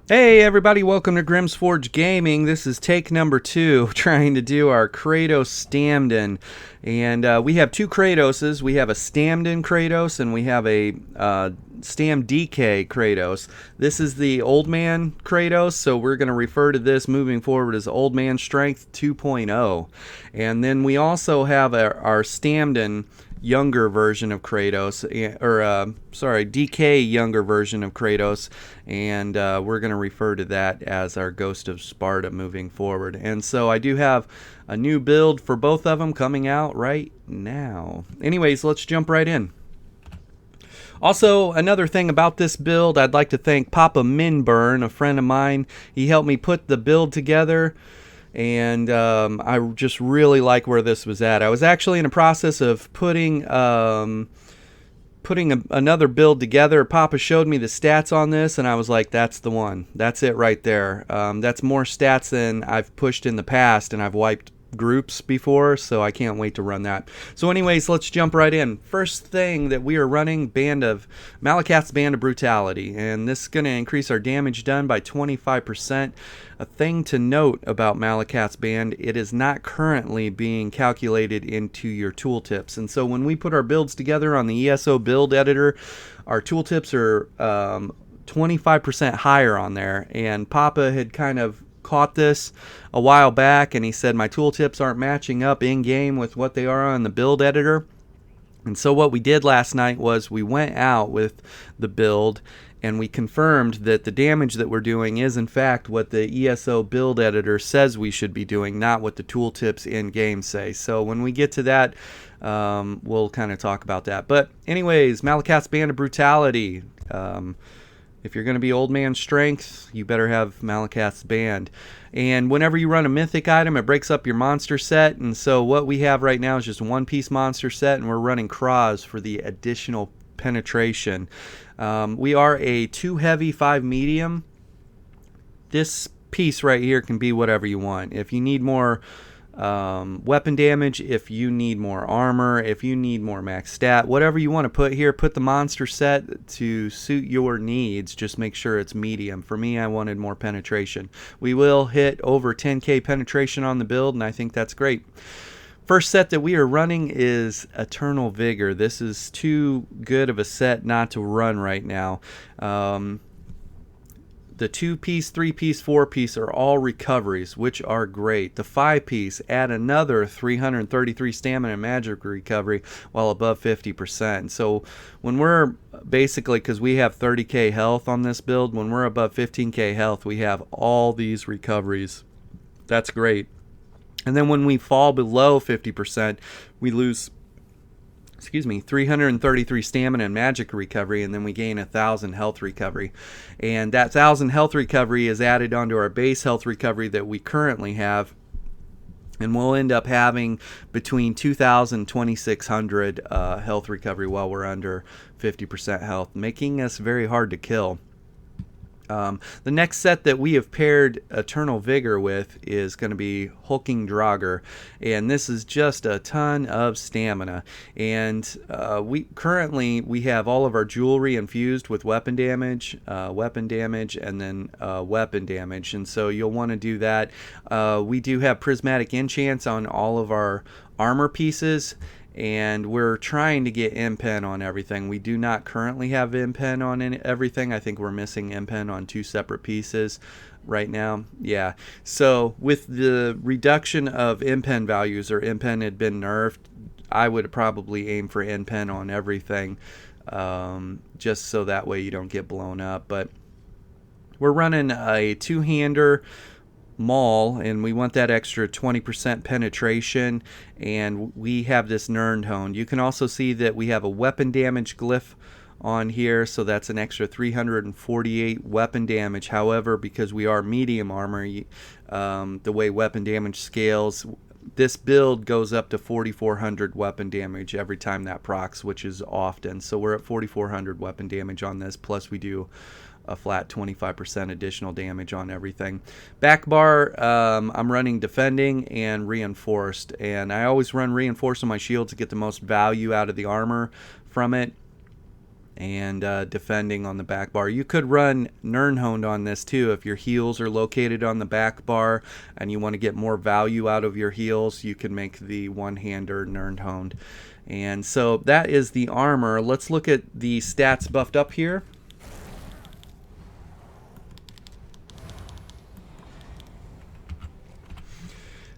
Hey everybody, welcome to Grimm's Forge Gaming. This is take number 2, trying to do our Kratos Stamden. And we have two Kratoses. We have a Stamden Kratos and we have a Stam DK Kratos. This is the Old Man Kratos, so we're going to refer to this moving forward as Old Man Strength 2.0. And then we also have our Stamden younger version of Kratos, DK younger version of Kratos, and we're going to refer to that as our Ghost of Sparta moving forward. And so I do have a new build for both of them coming out right now. Anyways, let's jump right in. Also, another thing about this build, I'd like to thank Papa Minburn, a friend of mine. He helped me put the build together, and I just really like where this was at. I was actually in a process of putting another build together. Papa showed me the stats on this, and I was like, that's the one. That's it right there. That's more stats than I've pushed in the past, and I've wiped groups before, so I can't wait to run that. So anyways, let's jump right in. First thing that we are running, Malacath's Band of Brutality, and this is going to increase our damage done by 25%. A thing to note about Malacath's Band, it is not currently being calculated into your tooltips, and so when we put our builds together on the ESO build editor, our tooltips are 25% higher on there, and Papa had kind of caught this a while back, and he said my tooltips aren't matching up in game with what they are on the build editor. And so what we did last night was we went out with the build and we confirmed that the damage that we're doing is in fact what the ESO build editor says we should be doing, not what the tooltips in game say. So when we get to that, we'll kind of talk about that. But anyways, Malacath's Band of Brutality. If you're going to be Old Man Strength, you better have Malacath's Band. And whenever you run a mythic item, it breaks up your monster set. And so what we have right now is just a one-piece monster set, and we're running Kratos for the additional penetration. We are a 2 heavy, 5 medium. This piece right here can be whatever you want. If you need more weapon damage, if you need more armor, if you need more max stat, whatever you want to put here, put the monster set to suit your needs. Just make sure it's medium. For me, I wanted more penetration. We will hit over 10k penetration on the build, and I think that's great. First set that we are running is Eternal Vigor. This is too good of a set not to run right now. The 2-piece, 3-piece, 4-piece are all recoveries, which are great. The 5-piece add another 333 stamina and magic recovery while above 50%. So when we're basically, because we have 30k health on this build, when we're above 15k health, we have all these recoveries. That's great. And then when we fall below 50%, we lose 333 stamina and magic recovery, and then we gain 1,000 health recovery. And that 1,000 health recovery is added onto our base health recovery that we currently have, and we'll end up having between 2,000 and 2,600 health recovery while we're under 50% health, making us very hard to kill. The next set that we have paired Eternal Vigor with is going to be Hulking Draugr, and this is just a ton of stamina. And we have all of our jewelry infused with weapon damage, and then weapon damage, and so you'll want to do that. We do have prismatic enchants on all of our armor pieces, and we're trying to get impen on everything. We do not currently have impen on everything. I think we're missing impen on 2 separate pieces right now. Yeah. So with the reduction of impen values, or impen had been nerfed, I would probably aim for impen on everything, just so that way you don't get blown up. But we're running a 2-hander maul, and we want that extra 20% penetration, and we have this Nirnhone. You can also see that we have a weapon damage glyph on here, so that's an extra 348 weapon damage. However, because we are medium armor, the way weapon damage scales, this build goes up to 4,400 weapon damage every time that procs, which is often. So we're at 4,400 weapon damage on this, plus we do a flat 25% additional damage on everything. Back bar, I'm running defending and reinforced, and I always run reinforced on my shield to get the most value out of the armor from it. and defending on the back bar. You could run Nirnhoned on this too if your heals are located on the back bar and you want to get more value out of your heals. You can make the one-hander Nirnhoned. And so that is the armor. Let's look at the stats buffed up here.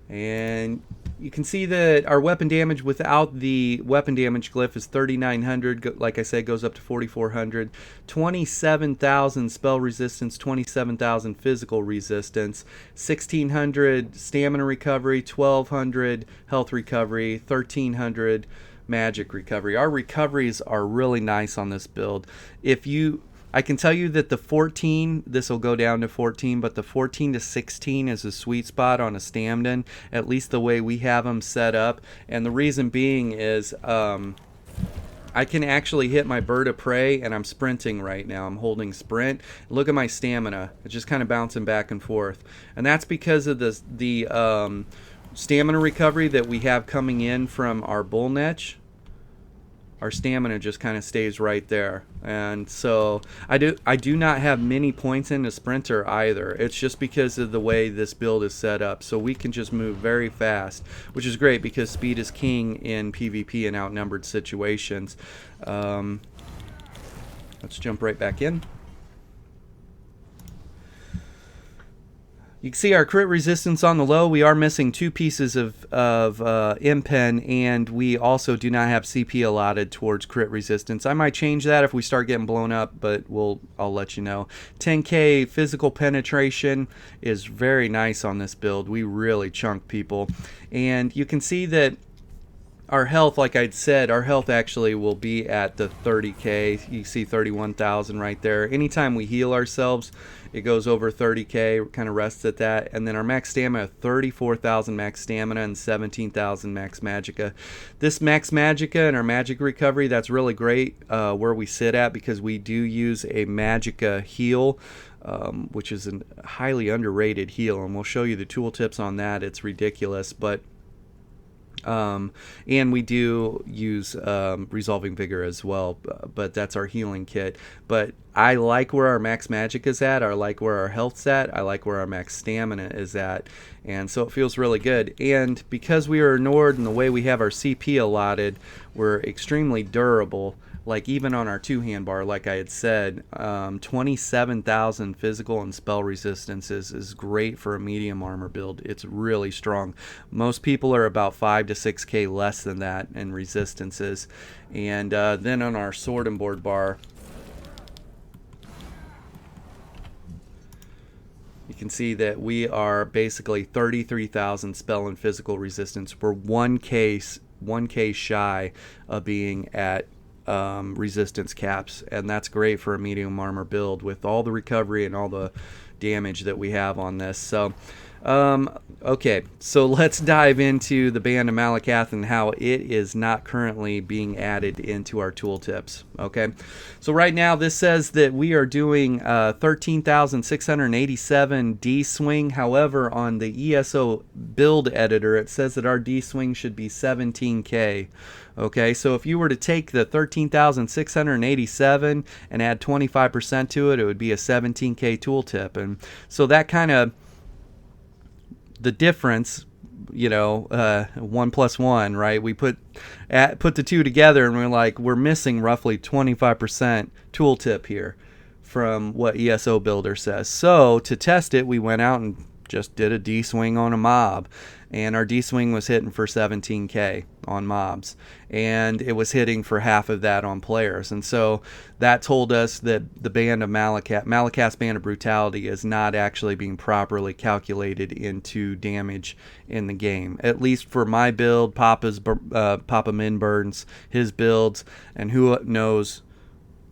And you can see that our weapon damage without the weapon damage glyph is 3,900. Like I said, goes up to 4,400. 27,000 spell resistance, 27,000 physical resistance, 1,600 stamina recovery, 1,200 health recovery, 1,300 magic recovery. Our recoveries are really nice on this build. I can tell you that the 14, this will go down to 14, but the 14 to 16 is a sweet spot on a Stamden, at least the way we have them set up. And the reason being is I can actually hit my bird of prey, and I'm sprinting right now. I'm holding sprint. Look at my stamina. It's just kind of bouncing back and forth. And that's because of the stamina recovery that we have coming in from our bull netch. Our stamina just kind of stays right there. And so I do not have many points in the sprinter either. It's just because of the way this build is set up. So we can just move very fast, which is great because speed is king in PvP and outnumbered situations. Let's jump right back in. You can see our crit resistance on the low. We are missing 2 pieces of impen, and we also do not have CP allotted towards crit resistance. I might change that if we start getting blown up, but I'll let you know. 10k physical penetration is very nice on this build. We really chunk people. And you can see that our health, like I'd said, our health actually will be at the 30k. You see 31,000 right there. Anytime we heal ourselves, it goes over 30k, kind of rests at that. And then our max stamina, 34,000 max stamina and 17,000 max magicka. This max magicka and our magic recovery, that's really great where we sit at, because we do use a magicka heal, which is a highly underrated heal. And we'll show you the tooltips on that. It's ridiculous, but and we do use Resolving Vigor as well, but that's our healing kit. But I like where our max magic is at, I like where our health's at, I like where our max stamina is at, and so it feels really good. And because we are Nord and the way we have our CP allotted, we're extremely durable. Like even on our 2-hand bar, like I had said, 27,000 physical and spell resistance is great for a medium armor build. It's really strong. Most people are about 5 to 6k less than that in resistances. And then on our sword and board bar, you can see that we are basically 33,000 spell and physical resistance. We're 1k shy of being at resistance caps, and that's great for a medium armor build with all the recovery and all the damage that we have on this. So okay, so let's dive into the Band of Malacath and how it is not currently being added into our tooltips. Okay, so right now this says that we are doing 13,687 D swing. However, on the ESO build editor, it says that our D swing should be 17k. Okay, so if you were to take the 13,687 and add 25% to it, it would be a 17k tooltip. And so that kind of, the difference, 1 plus 1, right? We put the two together and we're like, we're missing roughly 25% tooltip here from what ESO Builder says. So to test it, we went out and just did a D swing on a mob, and our D swing was hitting for 17k on mobs, and it was hitting for half of that on players. And so that told us that the Band of Malacath's Band of Brutality is not actually being properly calculated into damage in the game, at least for my build, Papa Minburn's, his builds, and who knows.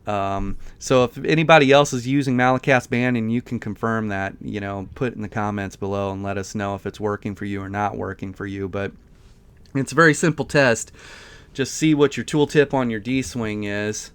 So if anybody else is using Malacath's band and you can confirm that, put it in the comments below and let us know if it's working for you or not working for you. But it's a very simple test. Just see what your tooltip on your D-swing is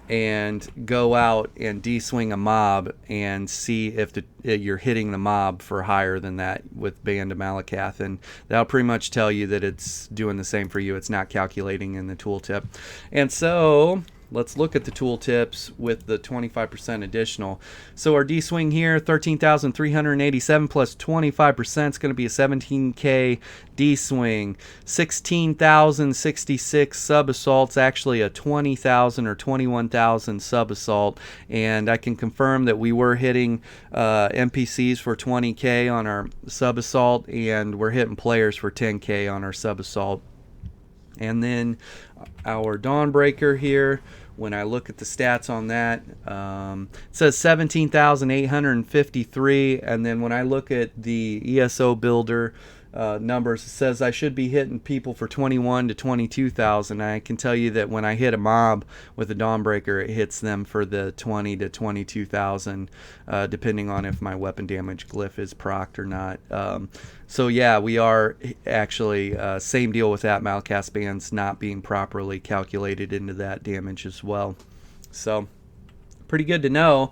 and go out and D-swing a mob and see if you're hitting the mob for higher than that with Band of Malacath, and that'll pretty much tell you that it's doing the same for you. It's not calculating in the tooltip. And so let's look at the tooltips with the 25% additional. So our D-swing here, 13,387 plus 25% is going to be a 17K D-swing. 16,066 sub-assaults, actually a 20,000 or 21,000 sub-assault. And I can confirm that we were hitting NPCs for 20K on our sub-assault, and we're hitting players for 10K on our sub-assault. And then our Dawnbreaker here, when I look at the stats on that, it says 17,853. And then when I look at the ESO builder numbers, it says I should be hitting people for 21 to 22,000. I can tell you that when I hit a mob with a Dawnbreaker, it hits them for the 20 to 22,000, depending on if my weapon damage glyph is procced or not. So yeah, we are actually same deal with that. Malacath bands not being properly calculated into that damage as well. So pretty good to know.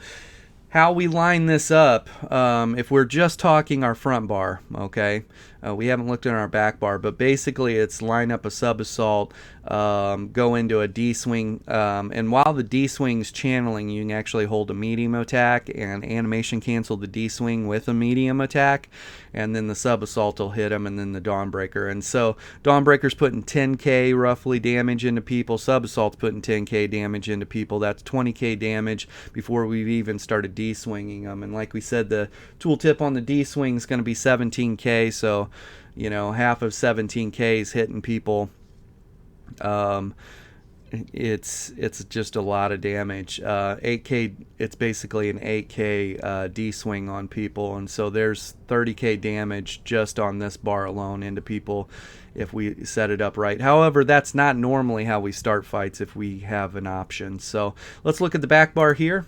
How we line this up, if we're just talking our front bar, okay, we haven't looked at our back bar, but basically it's line up a sub-assault, go into a D-swing, and while the D-swing's channeling, you can actually hold a medium attack and animation cancel the D-swing with a medium attack, and then the sub-assault will hit him, and then the Dawnbreaker. And so Dawnbreaker's putting 10K roughly damage into people, sub-assault's putting 10K damage into people. That's 20K damage before we've even started D-swinging them. And like we said, the tooltip on the D-swing is going to be 17K, so you know, half of 17K is hitting people. It's just a lot of damage. 8K, it's basically an 8K D-swing on people, and so there's 30K damage just on this bar alone into people if we set it up right. However, that's not normally how we start fights if we have an option. So let's look at the back bar here.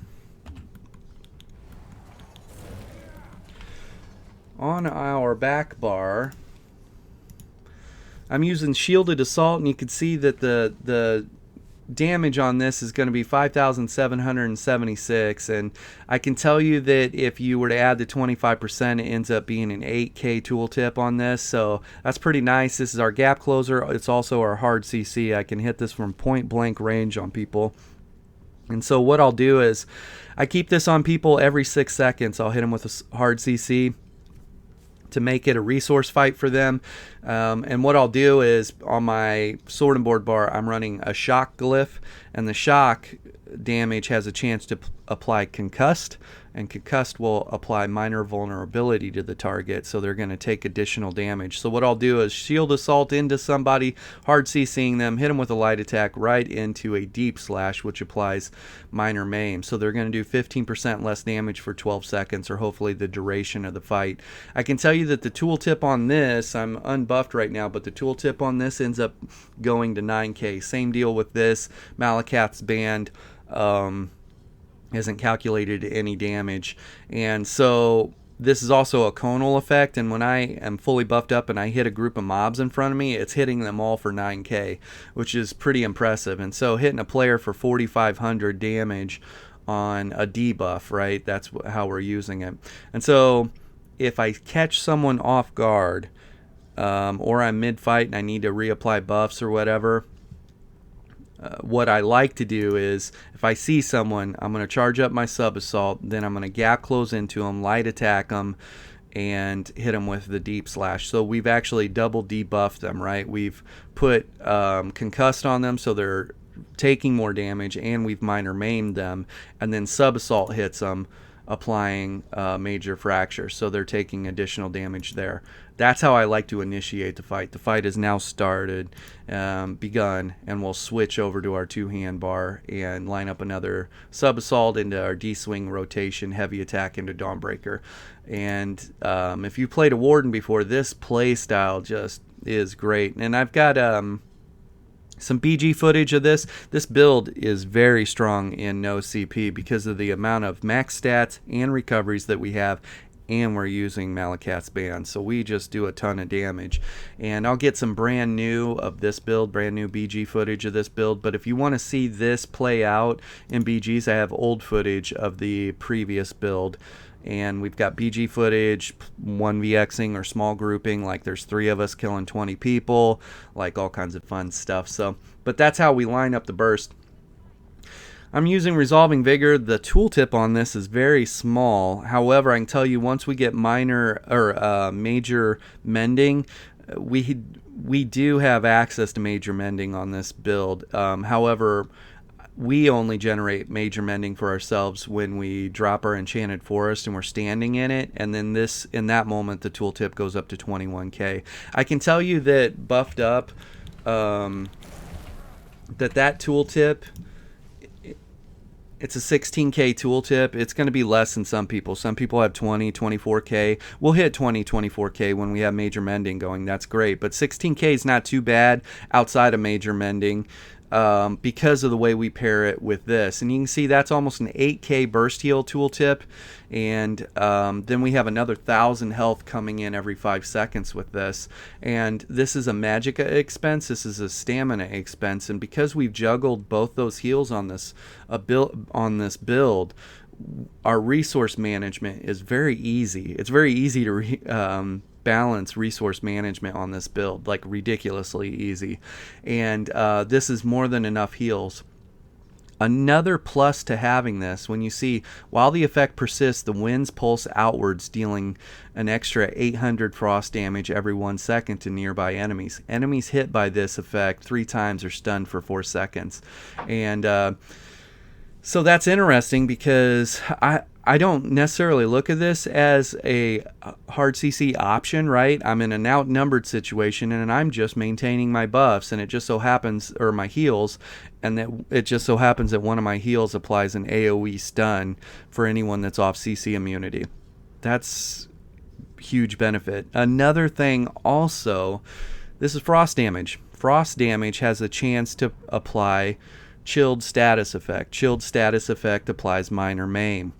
On our back bar, I'm using shielded assault, and you can see that the damage on this is going to be 5,776, and I can tell you that if you were to add the 25%, it ends up being an 8K tooltip on this, so that's pretty nice. This is our gap closer. It's also our hard CC. I can hit this from point blank range on people. And so what I'll do is I keep this on people every 6 seconds. I'll hit them with a hard CC to make it a resource fight for them. And what I'll do is on my sword and board bar, I'm running a shock glyph, and the shock damage has a chance to apply concussed, and concussed will apply minor vulnerability to the target, so they're going to take additional damage. So what I'll do is shield assault into somebody, hard CCing them, hit them with a light attack right into a deep slash, which applies minor maim. So they're going to do 15% less damage for 12 seconds, or hopefully the duration of the fight. I can tell you that the tooltip on this, I'm unbuffed right now, but the tooltip on this ends up going to 9K. Same deal with this. Malacath's band hasn't calculated any damage, and so this is also a conal effect, and when I am fully buffed up and I hit a group of mobs in front of me, it's hitting them all for 9K, which is pretty impressive. And so hitting a player for 4,500 damage on a debuff, right, that's how we're using it. And so if I catch someone off guard, or I'm mid-fight and I need to reapply buffs or whatever, what I like to do is, if I see someone, I'm going to charge up my sub-assault, then I'm going to gap close into them, light attack them, and hit them with the deep slash. So we've actually double debuffed them, right? We've put concussed on them, so they're taking more damage, and we've minor maimed them, and then sub-assault hits them, applying major fracture, so they're taking additional damage there. That's how I like to initiate the fight. The fight is now started, begun, and we'll switch over to our two-hand bar and line up another sub-assault into our D-swing rotation, heavy attack into Dawnbreaker. And if you played a Warden before, this play style just is great. And I've got some BG footage of this. This build is very strong in no CP because of the amount of max stats and recoveries that we have, and we're using Malacath's band, so we just do a ton of damage. And I'll get some brand new of this build, brand new BG footage of this build, but if you want to see this play out in BGs, I have old footage of the previous build, and we've got BG footage, 1vxing or small grouping, like there's 3 of us killing 20 people, like all kinds of fun stuff. So, but that's how we line up the burst. I'm using Resolving Vigor. The tooltip on this is very small. However, I can tell you once we get minor or major mending, we do have access to major mending on this build. However, we only generate major mending for ourselves when we drop our enchanted forest and we're standing in it, and then in that moment the tooltip goes up to 21k. I can tell you that buffed up, that tooltip, it's a 16k tooltip. It's going to be less than some people. Some people have 20, 24k. We'll hit 20, 24k when we have major mending going. That's great. But 16k is not too bad outside of major mending, because of the way we pair it with this. And you can see that's almost an 8k burst heal tooltip. And then we have another 1,000 health coming in every 5 seconds with this. And this is a magicka expense. This is a stamina expense. And because we've juggled both those heals on this build, our resource management is very easy. It's very easy to balance resource management on this build, like ridiculously easy. And this is more than enough heals. Another plus to having this, when you see while the effect persists, the winds pulse outwards, dealing an extra 800 frost damage every 1 second to nearby enemies. Enemies hit by this effect 3 times are stunned for 4 seconds. And so that's interesting because I don't necessarily look at this as a hard CC option, right? I'm in an outnumbered situation and I'm just maintaining my buffs, and it just so happens, or my heals, and that it just so happens that one of my heals applies an AoE stun for anyone that's off CC immunity. That's huge benefit. Another thing also, this is frost damage. Frost damage has a chance to apply chilled status effect. Chilled status effect applies minor maim.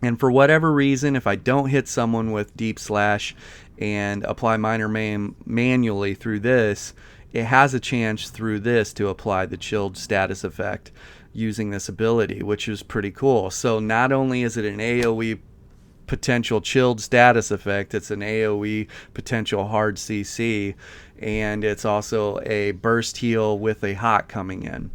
And for whatever reason, if I don't hit someone with Deep Slash and apply minor maim manually through this, it has a chance through this to apply the chilled status effect using this ability, which is pretty cool. So not only is it an AoE potential chilled status effect, it's an AoE potential hard CC, and it's also a burst heal with a hot coming in.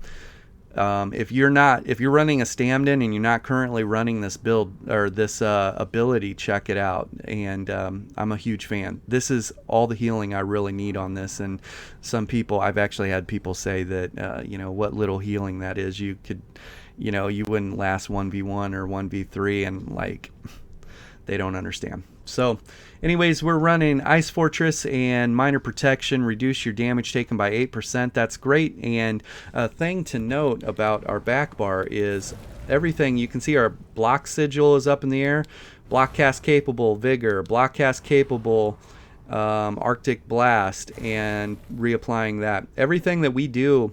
If you're running a Stamden and you're not currently running this build or this ability, check it out. And I'm a huge fan. This is all the healing I really need on this. And some people, I've actually had people say that what little healing that is, you could, you wouldn't last 1v1 or 1v3, and like they don't understand. So anyways, we're running Ice Fortress and Minor Protection, reduce your damage taken by 8%. That's great. And a thing to note about our back bar is everything. You can see our block sigil is up in the air. Block cast capable, Vigor. Block cast capable, Arctic Blast, and reapplying that. Everything that we do,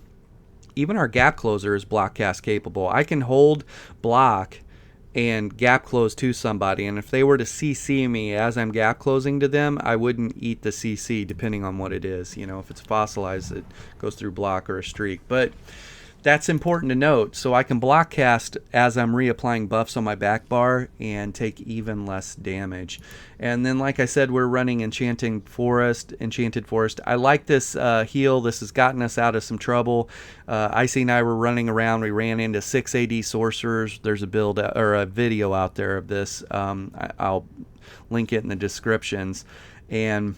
even our gap closer, is block cast capable. I can hold block and gap close to somebody, and if they were to CC me as I'm gap closing to them, I wouldn't eat the CC depending on what it is. If it's fossilized, it goes through block or a streak. But that's important to note. So I can block cast as I'm reapplying buffs on my back bar and take even less damage. And then, like I said, we're running Enchanted Forest. I like this heal. This has gotten us out of some trouble. Icy and I were running around. We ran into 6 AD sorcerers. There's a build or a video out there of this. I'll link it in the descriptions. And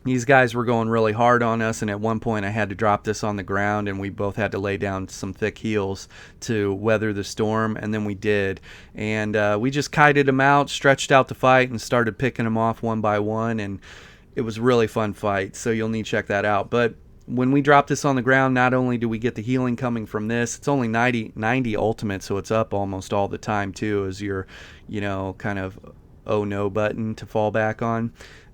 these guys were going really hard on us, and at one point I had to drop this on the ground, and we both had to lay down some thick heals to weather the storm, and then we did. And we just kited them out, stretched out the fight, and started picking them off one by one, and it was a really fun fight, so you'll need to check that out. But when we drop this on the ground, not only do we get the healing coming from this, it's only 90 ultimate, so it's up almost all the time too, as your kind of oh no button to fall back on.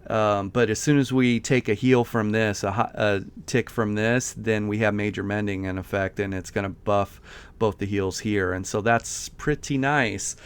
But as soon as we take a heal from this, a tick from this, then we have major mending in effect, and it's going to buff both the heals here. And so that's pretty nice.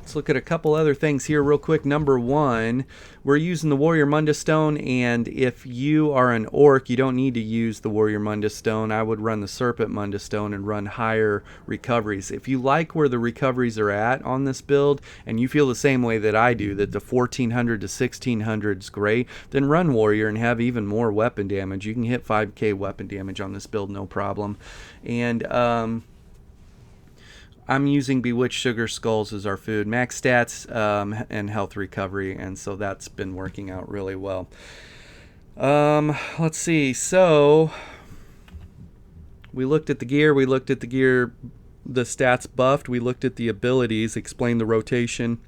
Let's look at a couple other things here real quick. Number one, we're using the Warrior Mundus Stone, and if you are an orc, you don't need to use the Warrior Mundus Stone. I would run the Serpent Mundus Stone and run higher recoveries. If you like where the recoveries are at on this build, and you feel the same way that I do, that the 1400 to 1600 is great, then run Warrior and have even more weapon damage. You can hit 5k weapon damage on this build, no problem. And I'm using Bewitched Sugar Skulls as our food. Max stats and health recovery, and so that's been working out really well. Let's see. So we looked at the gear. We looked at the gear, the stats buffed. We looked at the abilities, explained the rotation.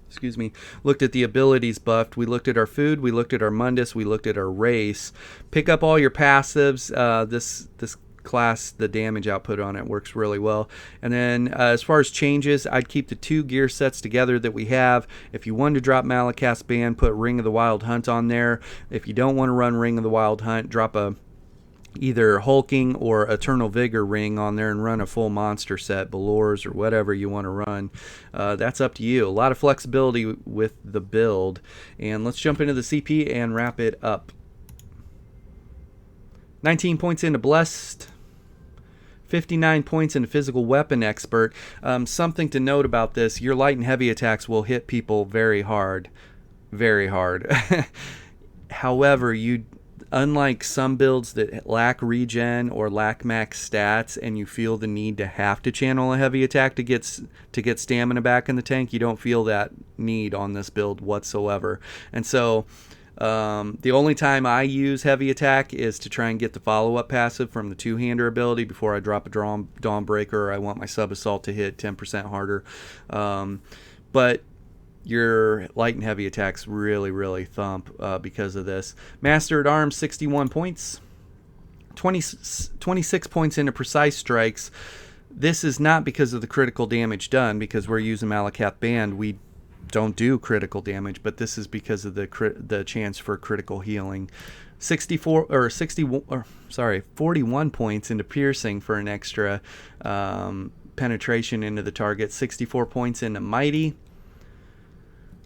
Excuse me. Looked at the abilities buffed. We looked at our food. We looked at our Mundus. We looked at our race. Pick up all your passives. This class, the damage output on it works really well. And then as far as changes, I'd keep the 2 gear sets together that we have. If you wanted to drop Malacath's Band, put Ring of the Wild Hunt on there. If you don't want to run Ring of the Wild Hunt, drop either Hulking or Eternal Vigor ring on there and run a full monster set, Belores or whatever you want to run. That's up to you. A lot of flexibility with the build. And let's jump into the CP and wrap it up. 19 points into Blessed, 59 points into Physical Weapon Expert. Something to note about this, your light and heavy attacks will hit people very hard. Very hard. However, unlike some builds that lack regen or lack max stats and you feel the need to have to channel a heavy attack to get stamina back in the tank, you don't feel that need on this build whatsoever. And so the only time I use heavy attack is to try and get the follow-up passive from the two-hander ability before I drop a Dawnbreaker, or I want my sub-assault to hit 10% harder. But your light and heavy attacks really thump because of this. Master at Arms, 61 points. 26 points into Precise Strikes. This is not because of the critical damage done, because we're using Malacath Band. We don't do critical damage, but this is because of the chance for critical healing. 41 points into Piercing for an extra penetration into the target. 64 points into Mighty.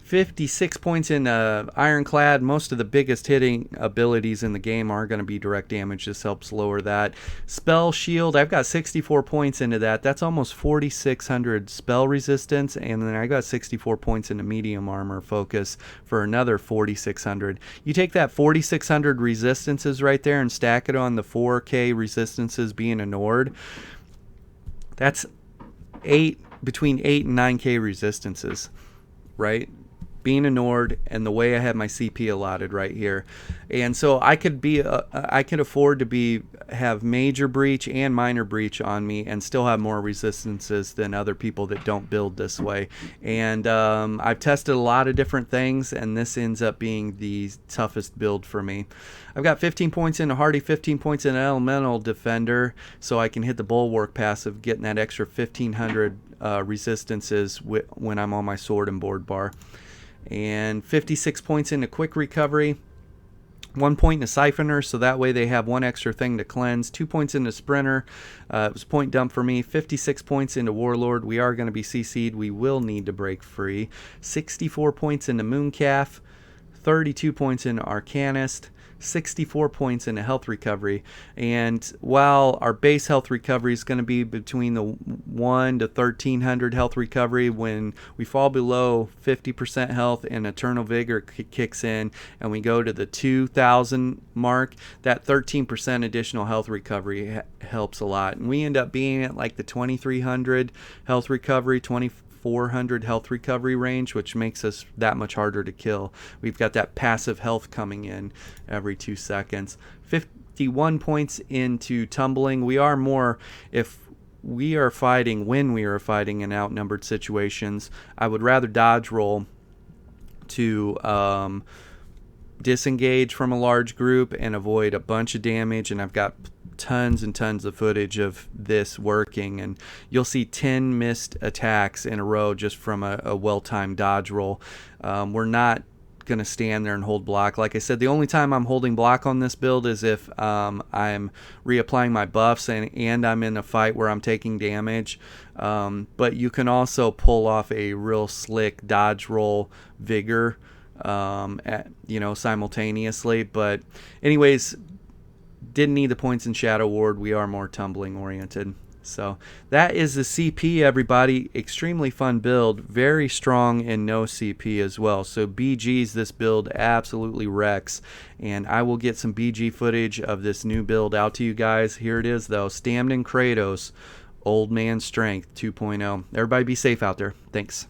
56 points in Ironclad. Most of the biggest hitting abilities in the game are going to be direct damage. This helps lower that. Spell Shield, I've got 64 points into that. That's almost 4,600 spell resistance. And then I got 64 points into Medium Armor Focus for another 4,600. You take that 4,600 resistances right there and stack it on the 4K resistances being a Nord. That's between 8 and 9K resistances, right? Being a Nord, and the way I have my CP allotted right here. And so I could afford to have Major Breach and Minor Breach on me and still have more resistances than other people that don't build this way. And I've tested a lot of different things, and this ends up being the toughest build for me. I've got 15 points in a Hardy, 15 points in an Elemental Defender, so I can hit the Bulwark passive, getting that extra 1,500 resistances when I'm on my sword and board bar. And 56 points into Quick Recovery, 1 point in a Siphoner, so that way they have one extra thing to cleanse. 2 points into Sprinter. It was point dump for me. 56 points into Warlord. We are going to be CC'd. We will need to break free. 64 points into Mooncalf. 32 points into Arcanist. 64 points into health recovery. And while our base health recovery is going to be between the 1 to 1,300 health recovery, when we fall below 50% health and Eternal Vigor kicks in and we go to the 2,000 mark, that 13% additional health recovery helps a lot. And we end up being at like the 2,300 health recovery, 400 health recovery range, which makes us that much harder to kill. We've got that passive health coming in every 2 seconds. 51 points into Tumbling. If we are fighting, when we are fighting in outnumbered situations, I would rather dodge roll to disengage from a large group and avoid a bunch of damage. And I've got tons and tons of footage of this working, and you'll see 10 missed attacks in a row just from a well-timed dodge roll. We're not going to stand there and hold block. Like I said, the only time I'm holding block on this build is if I'm reapplying my buffs and I'm in a fight where I'm taking damage. But you can also pull off a real slick dodge roll vigor simultaneously. But anyways, didn't need the points in Shadow Ward. We are more tumbling oriented. So that is the CP, everybody. Extremely fun build. Very strong in no CP as well. So BG's this build absolutely wrecks. And I will get some BG footage of this new build out to you guys. Here it is, though. Stamden Kratos, Old Man Strength 2.0. Everybody be safe out there. Thanks.